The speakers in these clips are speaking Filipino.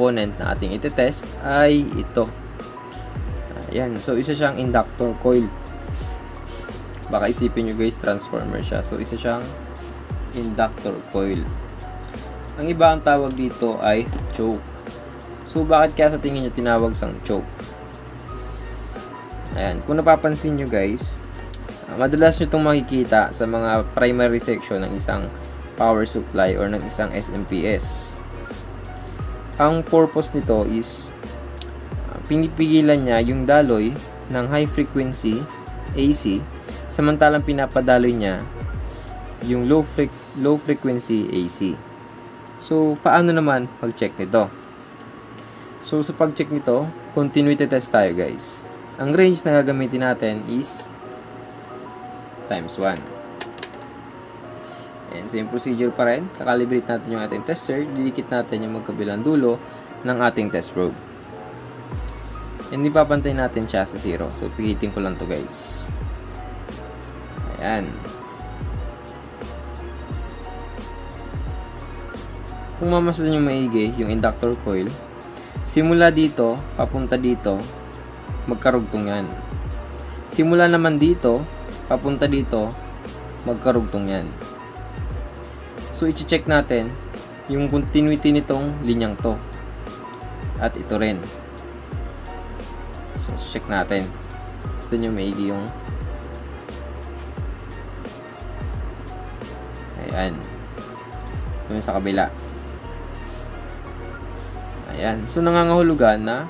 component na ating itetest ay ito. Ayan. So, isa siyang inductor coil. Baka isipin nyo guys, transformer siya. So, isa siyang inductor coil. Ang iba ang tawag dito ay choke. So, bakit kaya sa tingin nyo tinawag sang choke? Ayan. Kung napapansin nyo guys, madalas nyo itong makikita sa mga primary section ng isang power supply or ng isang SMPS. Ang purpose nito is pinipigilan niya yung daloy ng high frequency AC, samantalang pinapadaloy niya yung low frequency AC. So, paano naman pag-check nito? So, sa pag-check nito, continuity test tayo guys. Ang range na gagamitin natin is times 1. And same procedure pa rin. Kakalibrate natin yung ating tester. Didikit natin yung magkabilang dulo ng ating test probe. And ipapantay natin siya sa 0. So, pihitin ko lang to guys. Ayan. Kung mamasdan yung maigi, yung inductor coil, simula dito, papunta dito, magkarugtong yan. Simula naman dito, papunta dito, magkarugtong yan. So, i-check natin yung continuity nitong linyang to. At ito rin. So, check natin. Gusto nyo maigi yung ayan. Yung sa kabila. Ayan. So, nangangahulugan na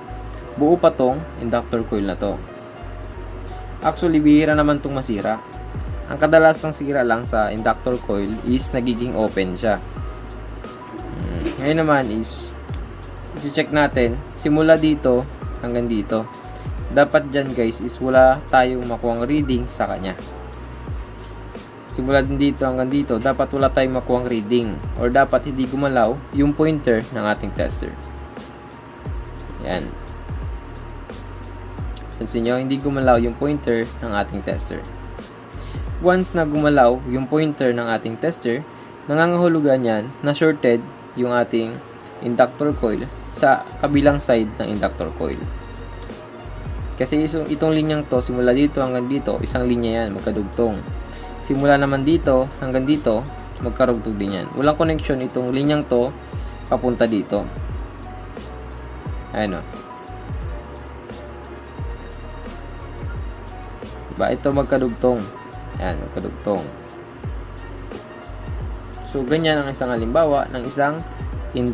buo pa tong inductor coil na to. Actually, bihira naman tong masira. Ang kadalasang sira lang sa inductor coil is nagiging open siya. Ngayon naman is i-check natin simula dito hanggang dito. Dapat dyan guys is wala tayong makuhang reading sa kanya. Simula din dito hanggang dito, dapat wala tayong makuhang reading or dapat hindi gumalaw yung pointer ng ating tester. Yan. Pansin nyo, hindi gumalaw yung pointer ng ating tester. Once na gumalaw yung pointer ng ating tester, nangangahulugan yan na shorted yung ating inductor coil sa kabilang side ng inductor coil. Kasi itong linyang to, simula dito hanggang dito, isang linya yan, magkadugtong. Simula naman dito hanggang dito, magkarugtong din yan. Walang connection itong linyang to papunta dito. Ayan o. Diba? Ito magkadugtong. Ayan, magkadugtong. So, ganyan ang isang halimbawa ng isang inductor.